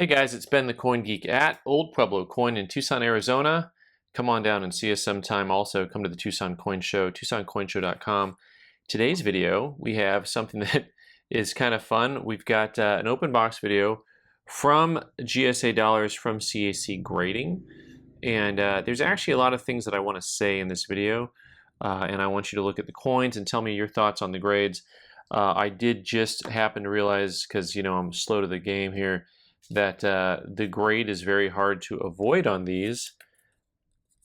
Hey guys, it's Ben the Coin Geek at Old Pueblo Coin in Tucson, Arizona. Come on down and see us sometime. Also, come to the Tucson Coin Show, TucsonCoinShow.com. Today's video, we have something that is kind of fun. We've got an open box video from GSA dollars from CAC grading. And there's actually a lot of things that I want to say in this video. And I want you to look at the coins and tell me your thoughts on the grades. I did just happen to realize, because I'm slow to the game here, that the grade is very hard to avoid on these.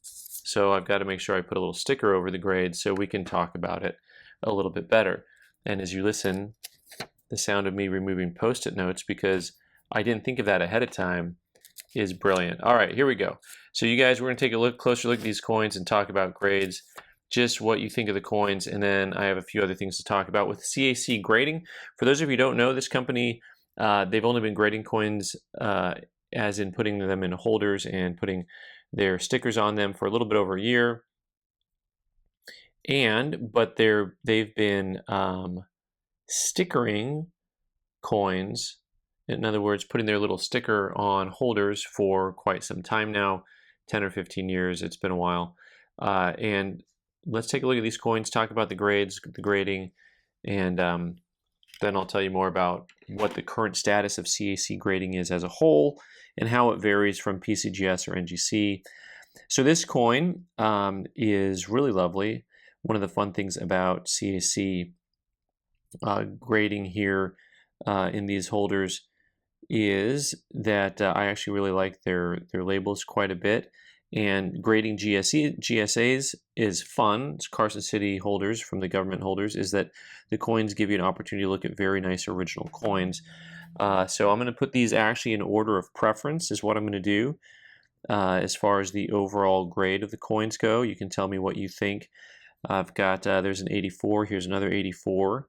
So I've got to make sure I put a little sticker over the grade so we can talk about it a little bit better. And as you listen, the sound of me removing post-it notes, because I didn't think of that ahead of time, is brilliant. All right, here we go. So you guys, we're going to take a closer look at these coins and talk about grades, just what you think of the coins, and then I have a few other things to talk about with CAC grading. For those of you who don't know, this company, they've only been grading coins as in putting them in holders and putting their stickers on them for a little bit over a year. But they've been stickering coins, in other words, putting their little sticker on holders for quite some time now, 10 or 15 years. It's been a while. And let's take a look at these coins, talk about the grades, the grading, and then I'll tell you more about what the current status of CAC grading is as a whole and how it varies from PCGS or NGC. So this coin is really lovely. One of the fun things about CAC grading here in these holders is that I actually really like their labels quite a bit. And grading GSAs is fun. It's Carson City holders from the government holders, is that the coins give you an opportunity to look at very nice original coins. So I'm going to put these actually in order of preference is what I'm going to do. As far as the overall grade of the coins go, you can tell me what you think. I've got, there's an 84, here's another 84.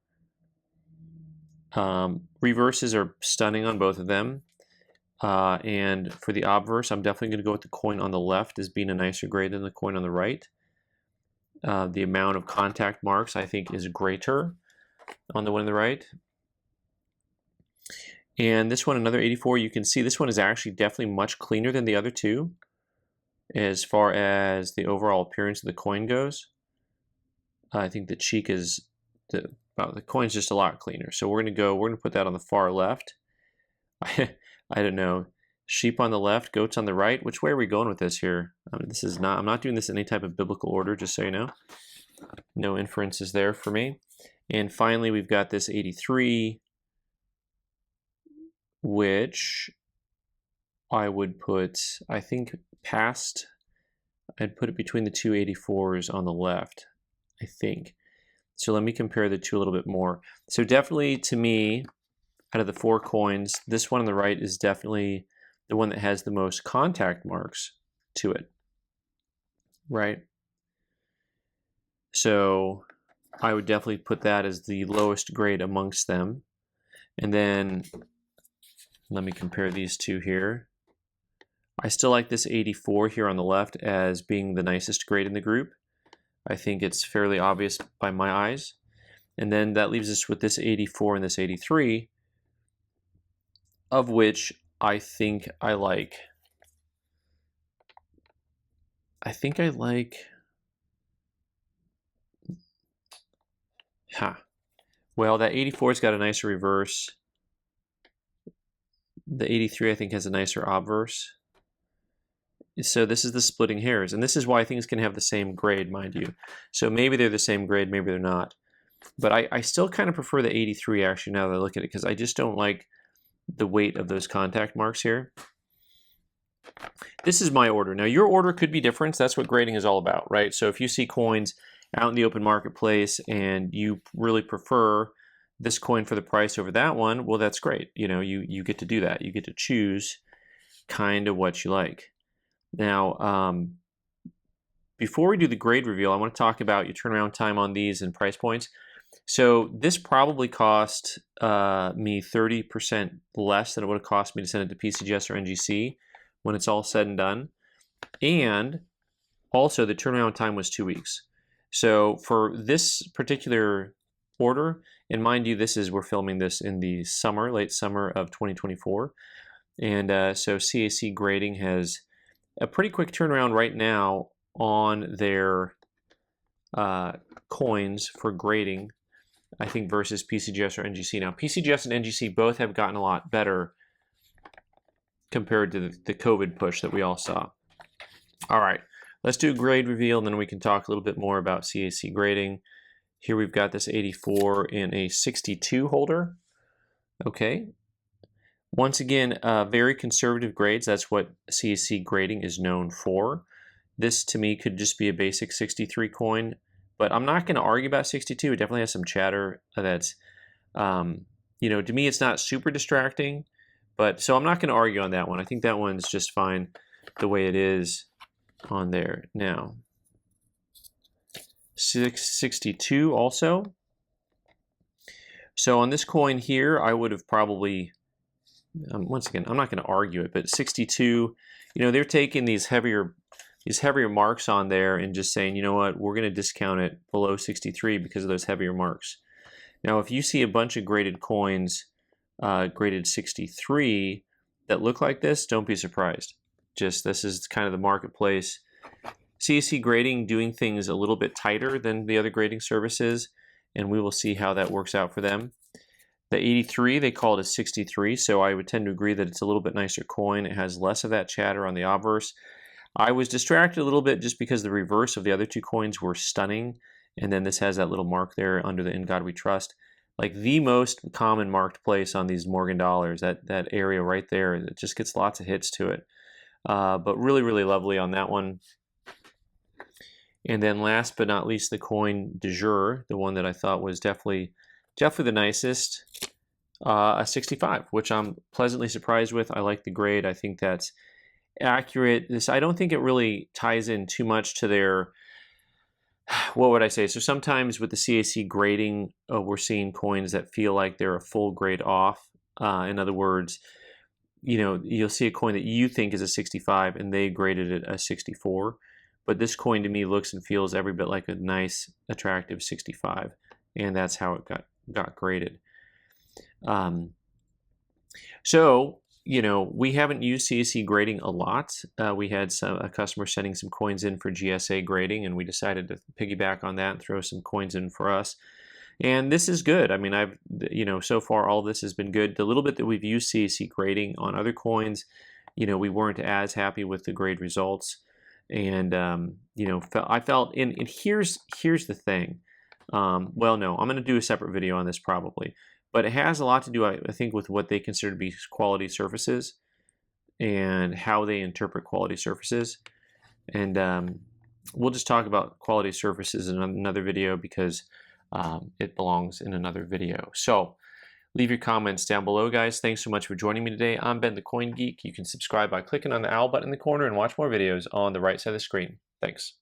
Reverses are stunning on both of them. And for the obverse, I'm definitely going to go with the coin on the left as being a nicer grade than the coin on the right. The amount of contact marks, I think, is greater on the one on the right. And this one, another 84, you can see this one is actually definitely much cleaner than the other two as far as the overall appearance of the coin goes. I think the cheek is, the coin's just a lot cleaner. So we're going to put that on the far left. I don't know, sheep on the left, goats on the right. Which way are we going with this here? This is not, I'm not doing this in any type of biblical order, just so you know. No inferences there for me. And finally, we've got this 83, which I would put, I think, past, I'd put it between the two 84s on the left, I think. So let me compare the two a little bit more. So definitely, to me, out of the four coins, this one on the right is definitely the one that has the most contact marks to it, right? So I would definitely put that as the lowest grade amongst them. And then let me compare these two here. I still like this 84 here on the left as being the nicest grade in the group. I think it's fairly obvious by my eyes. And then that leaves us with this 84 and this 83, of which I think I like. Well, that 84's got a nicer reverse. The 83, I think, has a nicer obverse. So this is the splitting hairs, and this is why things can have the same grade, mind you. So maybe they're the same grade, maybe they're not. But I still kind of prefer the 83, actually, now that I look at it, because I just don't like the weight of those contact marks here. This is my order. Now, your order could be different. That's what grading is all about, right? So if you see coins out in the open marketplace and you really prefer this coin for the price over that one, well, that's great. You get to do that. You get to choose kind of what you like. Now, before we do the grade reveal, I want to talk about your turnaround time on these and price points. So this probably cost me 30% less than it would have cost me to send it to PCGS or NGC when it's all said and done. And also the turnaround time was 2 weeks. So for this particular order, and mind you, we're filming this in the summer, late summer of 2024. And so CAC grading has a pretty quick turnaround right now on their coins for grading, I think, versus PCGS or NGC. Now, PCGS and NGC both have gotten a lot better compared to the COVID push that we all saw. All right, let's do a grade reveal, and then we can talk a little bit more about CAC grading. Here we've got this 84 in a 62 holder. Okay. Once again, very conservative grades. That's what CAC grading is known for. This, to me, could just be a basic 63 coin, but I'm not going to argue about 62. It definitely has some chatter that's, you know, to me, it's not super distracting, but so I'm not going to argue on that one. I think that one's just fine the way it is on there. Now, 662 also. So on this coin here, I would have probably, once again, I'm not going to argue it, but 62, you know, they're taking these heavier marks on there and just saying, you know what, we're going to discount it below 63 because of those heavier marks. Now, if you see a bunch of graded coins graded 63 that look like this, don't be surprised. Just this is kind of the marketplace. CAC grading doing things a little bit tighter than the other grading services, and we will see how that works out for them. The 83, they call it a 63, so I would tend to agree that it's a little bit nicer coin. It has less of that chatter on the obverse. I was distracted a little bit just because the reverse of the other two coins were stunning, and then this has that little mark there under the In God We Trust. Like the most common marked place on these Morgan dollars, that area right there, it just gets lots of hits to it. But really, really lovely on that one. And then last but not least, the coin du jour, the one that I thought was definitely the nicest, a 65, which I'm pleasantly surprised with. I like the grade. I think that's accurate. I don't think it really ties in too much to their, what would I say? So sometimes with the CAC grading, we're seeing coins that feel like they're a full grade off. In other words, you know, you'll see a coin that you think is a 65 and they graded it a 64. But this coin to me looks and feels every bit like a nice, attractive 65. And that's how it got graded. So, you know, we haven't used CAC grading a lot. We had a customer sending some coins in for GSA grading, and we decided to piggyback on that and throw some coins in for us. And this is good. I mean, you know, so far all this has been good. The little bit that we've used CAC grading on other coins, you know, we weren't as happy with the grade results. And, you know, I felt, and here's the thing. Well, no, I'm going to do a separate video on this probably, but it has a lot to do, I think, with what they consider to be quality surfaces and how they interpret quality surfaces. And we'll just talk about quality surfaces in another video because it belongs in another video. So leave your comments down below, guys. Thanks so much for joining me today. I'm Ben the Coin Geek. You can subscribe by clicking on the owl button in the corner and watch more videos on the right side of the screen. Thanks.